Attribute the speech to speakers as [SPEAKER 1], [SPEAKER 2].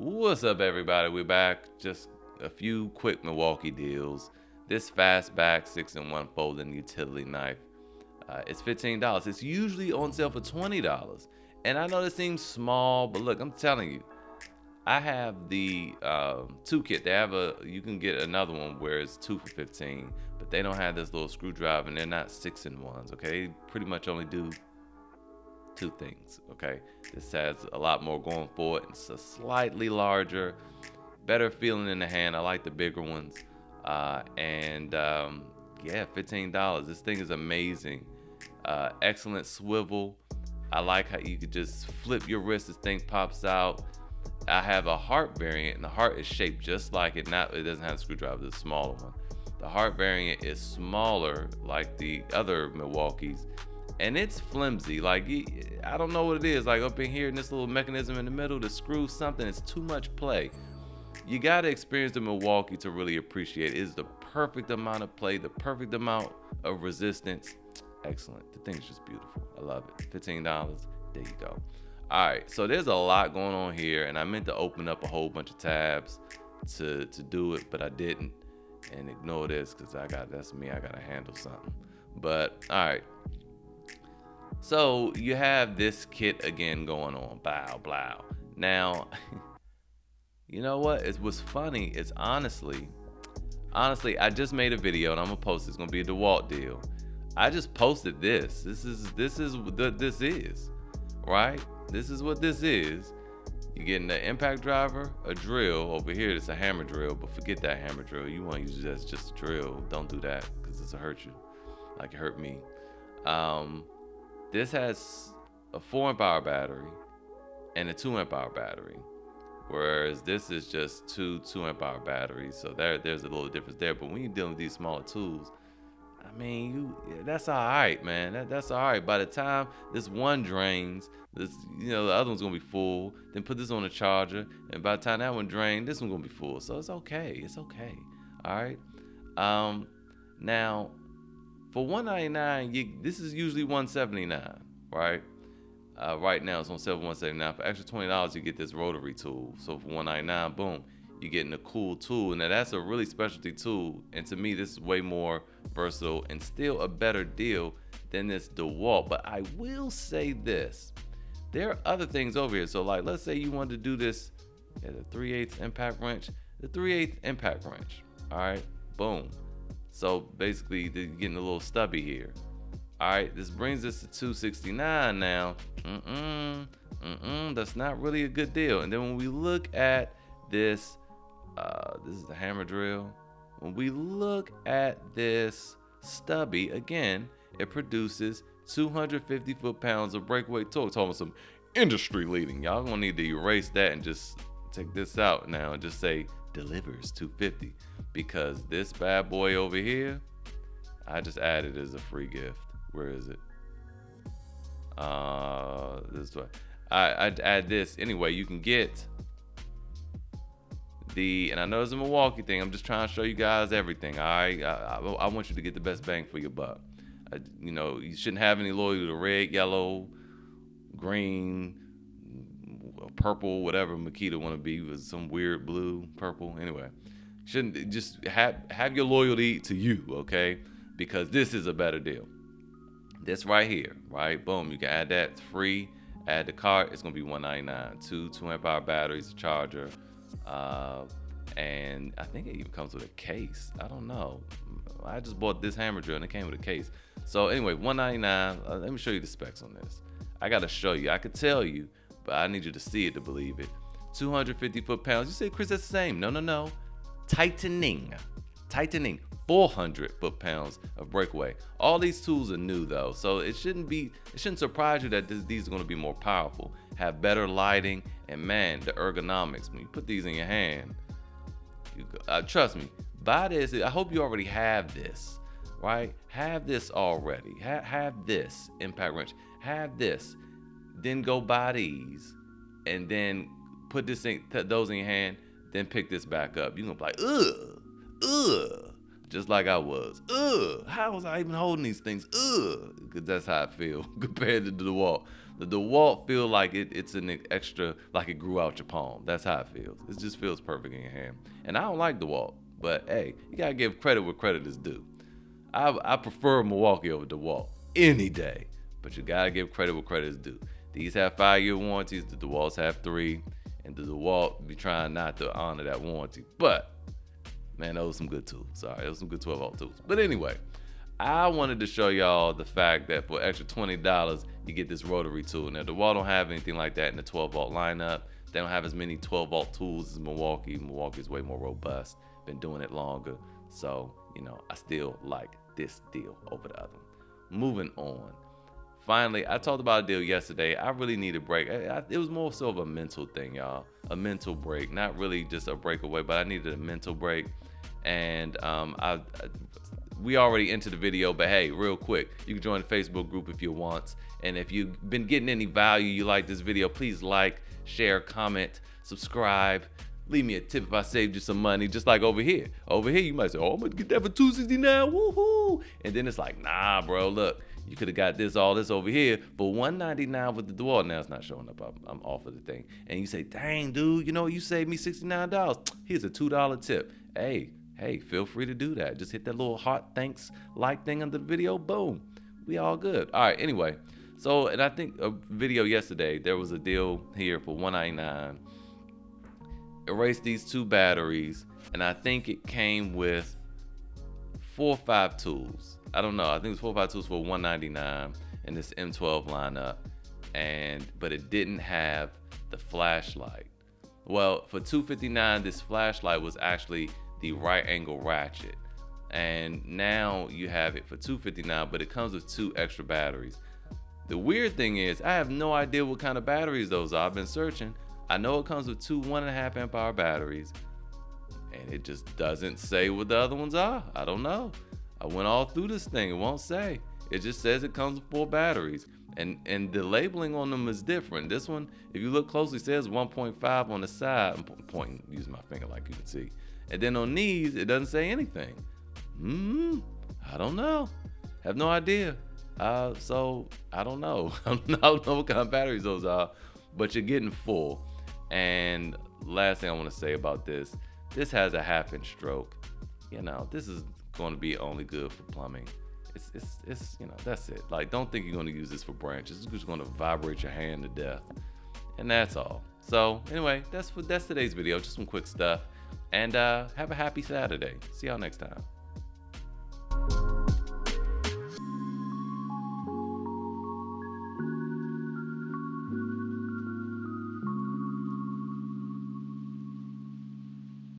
[SPEAKER 1] What's up, everybody? We're back. Just a few quick Milwaukee deals. This Fastback 6-in-1 folding utility knife. It's $15. It's usually on sale for $20. And I know this seems small, but look, I'm telling you, I have the 2 kit. They have you can get another one where it's 2 for $15, but they don't have this little screwdriver, and they're not 6-in-1s. Okay, they pretty much only do 2 things. Okay, this has a lot more going for it. It's a slightly larger, better feeling in the hand. I like the bigger ones. Yeah, $15. This thing is amazing. Excellent swivel. I like how you could just flip your wrist. This thing pops out. I have a heart variant, and the heart is shaped just like it. It doesn't have a screwdriver. The smaller one. The heart variant is smaller, like the other Milwaukees, and it's flimsy. Like, I don't know what it is. Like up in here in this little mechanism in the middle to screw something. It's too much play. You got to experience the Milwaukee to really appreciate it. It's the perfect amount of play, the perfect amount of resistance. Excellent. The thing's just beautiful. I love it. $15. There you go. All right. So there's a lot going on here, and I meant to open up a whole bunch of tabs to do it, but I didn't. And ignore this because that's me. I got to handle something. But all right. So you have this kit again going on. Blow, blow. Now, you know what? What's funny is honestly, I just made a video and I'm gonna post it. It's gonna be a DeWalt deal. I just posted this. This is what this is, right? This is what this is. You're getting an impact driver, a drill. Over here, it's a hammer drill, but forget that hammer drill. You want to use it as just a drill. Don't do that because it'll hurt you, like it hurt me. This has a 4-amp-hour battery and a 2-amp-hour battery, whereas this is just 2 2-amp-hour batteries. So there's a little difference there. But when you're dealing with these smaller tools, I mean, that's all right, man. That's all right. By the time this one drains, the other one's gonna be full. Then put this on a charger, and by the time that one drains, this one's gonna be full. So it's okay. It's okay. All right. Now, for $199, this is usually $179, right? Right now it's on sale for $179. For extra $20, you get this Rotary Tool. So for $199, boom, you're getting a cool tool. Now that's a really specialty tool, and to me, this is way more versatile and still a better deal than this DeWalt. But I will say this: there are other things over here. So like, let's say you wanted to do this at a 3/8 impact wrench. The 3/8 impact wrench. All right, boom. So basically, you're getting a little stubby here. All right, this brings us to $269 now. That's not really a good deal. And then when we look at this, this is the hammer drill. When we look at this stubby, again, it produces 250 foot-pounds of breakaway torque. Talking about some industry leading. Y'all gonna need to erase that and just take this out now and just say delivers 250, because this bad boy over here, I just added as a free gift. Where is it? This way. I'd add this anyway. You can get and I know it's a Milwaukee thing. I'm just trying to show you guys everything. All right, I want you to get the best bang for your buck. You shouldn't have any loyalty to red, yellow, green, purple, whatever Makita want to be, with some weird blue, purple. Anyway, shouldn't just have your loyalty to you, okay? Because this is a better deal. This right here, right? Boom, you can add that. It's free. Add the cart. It's gonna be $199. 2 2-amp-hour batteries, a charger, and I think it even comes with a case. I don't know. I just bought this hammer drill and it came with a case. So anyway, $199. Let me show you the specs on this. I gotta show you. I could tell you, but I need you to see it to believe it. 250 foot-pounds. You say, Chris, that's the same. No. Tightening. 400 foot-pounds of breakaway. All these tools are new though, so it shouldn't surprise you that these are going to be more powerful, have better lighting, and man, the ergonomics. When you put these in your hand, trust me, buy this. I hope you already have this, right? Have this already. Have this impact wrench. Have this. Then go buy these, and then put those in your hand. Then pick this back up. You're gonna be like, ugh. Just like I was. How was I even holding these things? Because that's how I feel compared to the DeWalt. The DeWalt feel like it's an extra, like it grew out your palm. That's how it feels. It just feels perfect in your hand. And I don't like DeWalt, but hey, you gotta give credit where credit is due. I prefer Milwaukee over DeWalt any day, but you gotta give credit where credit is due. These have 5-year warranties. The DeWalts have 3, and the DeWalt be trying not to honor that warranty. But man, those were some good tools. Sorry, those were some good 12-volt tools. But anyway, I wanted to show y'all the fact that for extra $20, you get this rotary tool. Now, DeWalt don't have anything like that in the 12-volt lineup. They don't have as many 12-volt tools as Milwaukee. Milwaukee's way more robust. Been doing it longer. So, I still like this deal over the other one. Moving on. Finally, I talked about a deal yesterday. I really need a break. It was more so of a mental thing, y'all. A mental break. Not really just a breakaway, but I needed a mental break. And we already entered the video, but hey, real quick, you can join the Facebook group if you want. And if you've been getting any value, you like this video, please like, share, comment, subscribe. Leave me a tip if I saved you some money, just like over here. Over here, you might say, oh, I'm gonna get that for $269, woohoo! And then it's like, nah, bro, look, you could have got all this over here for $199 with the DeWalt. Now it's not showing up. I'm off of the thing. And you say, dang, dude, you saved me $69. Here's a $2 tip. Hey, feel free to do that. Just hit that little heart thanks like thing under the video. Boom. We all good. All right, anyway. So, and I think a video yesterday, there was a deal here for $199. Erase these 2 batteries, and I think it came with 4 or 5 tools. I don't know. I think it was 4 or 5 tools for $199 in this M12 lineup, but it didn't have the flashlight. Well, for $259, this flashlight was actually the right angle ratchet, and now you have it for $259, but it comes with 2 extra batteries. The weird thing is, I have no idea what kind of batteries those are. I've been searching. I know it comes with 2 1.5 amp hour batteries, and it just doesn't say what the other ones are. I don't know. I went all through this thing. It won't say. It just says it comes with 4 batteries, and the labeling on them is different. This one, if you look closely, says 1.5 on the side. I'm pointing, using my finger like you can see. And then on these, it doesn't say anything. I don't know. Have no idea. So I don't know. I don't know what kind of batteries those are, but you're getting full. And last thing I want to say about this has a 1/2-inch stroke. This is going to be only good for plumbing. It's that's it. Like, don't think you're going to use this for branches. It's just going to vibrate your hand to death. And that's all. So anyway, that's today's video. Just some quick stuff. And have a happy Saturday. See y'all next time.